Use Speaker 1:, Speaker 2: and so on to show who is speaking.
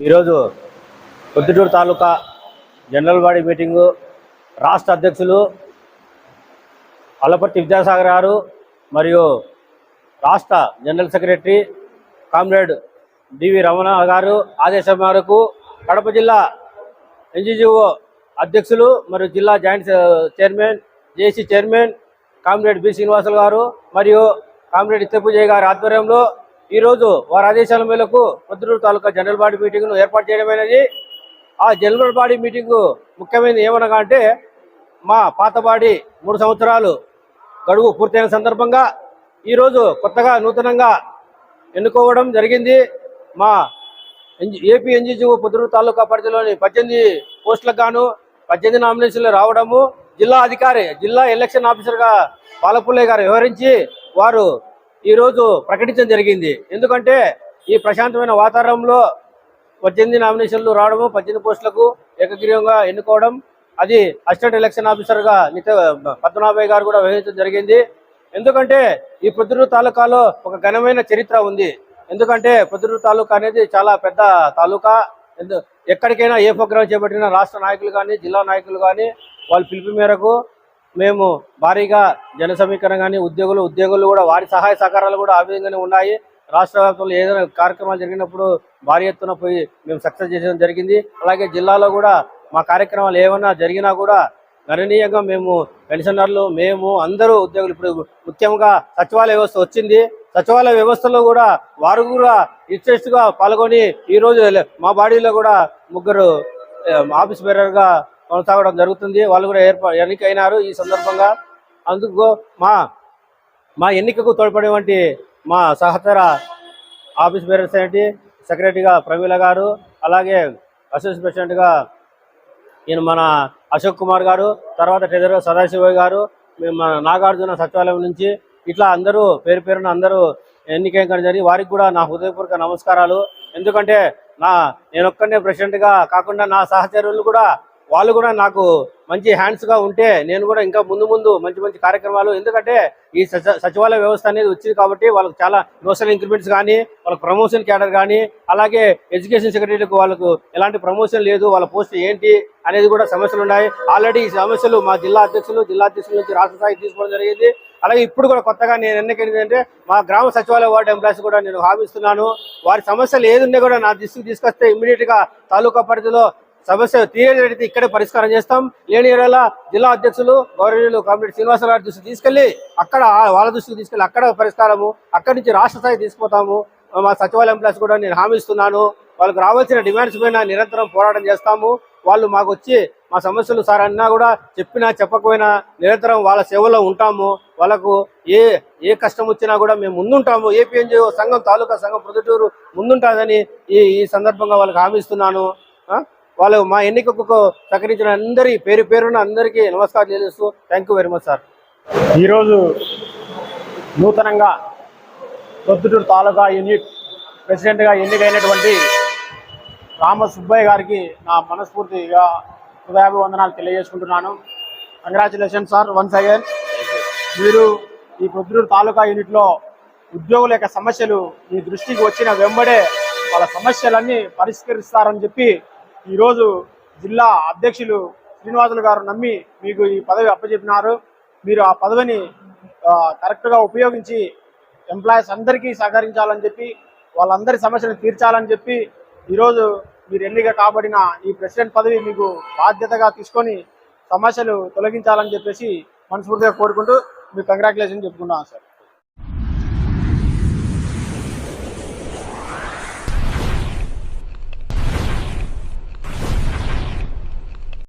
Speaker 1: ఈరోజు Proddatur taluka general body meeting రాష్ట్ర అధ్యక్షులు అల్లపర్తి విద్యాసాగర్ గారు మరియు రాష్ట్ర general secretary comrade DV Ramana గారు ఆదేశం మేరకు కడప జిల్లా ఎన్జిఓ అధ్యక్షులు మరియు జిల్లా joint chairman JC chairman comrade B Srinivasulu గారు మరియు కామ్రేడ్ ఇత్తపూజయ్య గారి ఆధ్వర్యంలో ఈరోజు వారి ఆదేశాల మేరకు పొద్దుటూరు తాలూకా జనరల్ బాడీ మీటింగ్ను ఏర్పాటు చేయడమైనది. ఆ జనరల్ బాడీ మీటింగు ముఖ్యమైనది ఏమనగా అంటే మా పాత బాడీ 3 సంవత్సరాలు గడువు పూర్తయిన సందర్భంగా ఈరోజు కొత్తగా నూతనంగా ఎన్నుకోవడం జరిగింది. మా ఏపీ ఎన్జిఓ పొద్దుటూరు తాలూకా పరిధిలోని 18 పోస్టులకు గాను 18 నామినేషన్లు రావడము జిల్లా అధికారి జిల్లా ఎలక్షన్ ఆఫీసర్గా పాలపుల్లయ్య గారు వ్యవహరించి వారు ఈరోజు ప్రకటించడం జరిగింది. ఎందుకంటే ఈ ప్రశాంతమైన వాతావరణంలో 18 నామినేషన్లు రావడము 18 పోస్టులకు ఏకగ్రీవంగా ఎన్నుకోవడం అది అసిస్టెంట్ ఎలక్షన్ ఆఫీసర్గా పద్మనాభయ్య గారు కూడా వ్యవహరించడం జరిగింది. ఎందుకంటే ఈ పొద్దుటూరు తాలూకాలో ఒక ఘనమైన చరిత్ర ఉంది. ఎందుకంటే పొద్దుటూరు తాలూకా అనేది చాలా పెద్ద తాలూకా. ఎక్కడికైనా ఏ ప్రోగ్రాం చేపట్టిన రాష్ట్ర నాయకులు కానీ జిల్లా నాయకులు కానీ వాళ్ళ పిలుపు మేరకు మేము భారీగా జన సమీకరణ కానీ ఉద్యోగులు కూడా వారి సహాయ సహకారాలు కూడా ఆ విధంగానే ఉన్నాయి. రాష్ట్ర వ్యాప్తంలో ఏదైనా కార్యక్రమాలు జరిగినప్పుడు భారీ ఎత్తున పోయి మేము సక్సెస్ చేయడం జరిగింది. అలాగే జిల్లాలో కూడా మా కార్యక్రమాలు ఏమైనా జరిగినా కూడా గణనీయంగా మేము పెన్షనర్లు మేము అందరూ ఉద్యోగులు ఇప్పుడు ముఖ్యంగా సచివాలయ వ్యవస్థ వచ్చింది. సచివాలయ వ్యవస్థలో కూడా వారు కూడా ఇంట్రెస్ట్గా పాల్గొని ఈరోజు మా బాడీలో కూడా 3 ఆఫీస్ బేరర్గా కొనసాగడం జరుగుతుంది. వాళ్ళు కూడా ఎన్నికైనారు ఈ సందర్భంగా. అందుకు మా ఎన్నికకు తోడ్పడేటువంటి మా సహచర ఆఫీస్ బేరర్స్ ఏంటి సెక్రటరీగా ప్రమీల గారు, అలాగే అసోసియేట్ ప్రెసిడెంట్గా మన అశోక్ కుమార్ గారు, తర్వాత ట్రెజరర్ సదాశివయ్య గారు, మన నాగార్జున సచివాలయం నుంచి ఇట్లా అందరూ పేరున అందరూ ఎన్నికైన జరిగి వారికి కూడా నా హృదయపూర్వక నమస్కారాలు. ఎందుకంటే నేనొక్కనే ప్రెసిడెంట్గా కాకుండా నా సహచరులు కూడా వాళ్ళు కూడా నాకు మంచి హ్యాండ్స్గా ఉంటే నేను కూడా ఇంకా ముందు మంచి కార్యక్రమాలు. ఎందుకంటే ఈ సచివాలయ వ్యవస్థ అనేది వచ్చింది కాబట్టి వాళ్ళకి చాలా నోషనల్ ఇంక్రిమెంట్స్ కానీ వాళ్ళకి ప్రమోషన్ క్యాడర్ కానీ అలాగే ఎడ్యుకేషన్ సెక్రటరీలకు వాళ్ళకు ఎలాంటి ప్రమోషన్ లేదు, వాళ్ళ పోస్ట్ ఏంటి అనేది కూడా సమస్యలు ఉన్నాయి. ఆల్రెడీ ఈ సమస్యలు మా జిల్లా అధ్యక్షుల నుంచి రాష్ట్ర స్థాయికి తీసుకోవడం జరిగింది. అలాగే ఇప్పుడు కూడా కొత్తగా నేను ఎన్నికైందంటే మా గ్రామ సచివాలయ వార్డు ఎంప్లాయీస్ కూడా నేను హామీస్తున్నాను. వారి సమస్యలు ఏదున్నా కూడా నా దృష్టికి తీసుకొస్తే ఇమ్మీడియట్గా తాలూకా పరిధిలో సమస్య తీరేది ఇక్కడే పరిష్కారం చేస్తాం. లేని ఏరియాల జిల్లా అధ్యక్షులు గౌరవనీయులు కామ్రేడ్ శ్రీనివాసరావు గారి దృష్టికి తీసుకెళ్లి వాళ్ళ దృష్టికి తీసుకెళ్లి అక్కడ పరిష్కారము అక్కడి నుంచి రాష్ట్ర స్థాయి తీసుకుపోతాము. మా సచివాలయ ఎంప్లాయీస్ కూడా నేను హామీ ఇస్తున్నాను. వాళ్ళకి రావాల్సిన డిమాండ్స్ పైన నిరంతరం పోరాటం చేస్తాము. వాళ్ళు మాకు వచ్చి మా సమస్యలు సార్ అన్నా కూడా చెప్పినా చెప్పకపోయినా నిరంతరం వాళ్ళ సేవలో ఉంటాము. వాళ్ళకు ఏ కష్టం వచ్చినా కూడా మేము ముందుంటాము. ఏపీ ఎన్జిఓ సంఘం తాలూకా సంఘం ప్రొద్దుటూరు ముందుంటుందని ఈ సందర్భంగా వాళ్ళకి హామీ ఇస్తున్నాను. వాళ్ళు మా ఎన్నికకు సహకరించిన అందరి పేరున అందరికీ నమస్కారం తెలియజేస్తూ thank you very much sir.
Speaker 2: ఈరోజు నూతనంగా పొద్దుటూరు తాలూకా యూనిట్ ప్రెసిడెంట్గా ఎన్నికైనటువంటి రామసుబ్బయ్య గారికి నా మనస్ఫూర్తిగా హృదయాభివందనాలు తెలియజేసుకుంటున్నాను. Congratulation sir once again. మీరు ఈ ప్రొద్దుటూరు తాలూకా యూనిట్లో ఉద్యోగుల యొక్క సమస్యలు మీ దృష్టికి వచ్చిన వెంబడే వాళ్ళ సమస్యలన్నీ పరిష్కరిస్తారని చెప్పి ఈరోజు జిల్లా అధ్యక్షులు శ్రీనివాసులు గారు నమ్మి మీకు ఈ పదవి అప్పచెప్పినారు. మీరు ఆ పదవిని కరెక్ట్గా ఉపయోగించి ఎంప్లాయీస్ అందరికీ సహకరించాలని చెప్పి వాళ్ళందరి సమస్యలు తీర్చాలని చెప్పి ఈరోజు మీరు ఎన్నిక కాబడిన ఈ ప్రెసిడెంట్ పదవి మీకు బాధ్యతగా తీసుకొని సమస్యలు తొలగించాలని చెప్పేసి మనస్ఫూర్తిగా కోరుకుంటూ మీకు కంగ్రాచులేషన్ చెప్పుకుంటున్నాను సార్.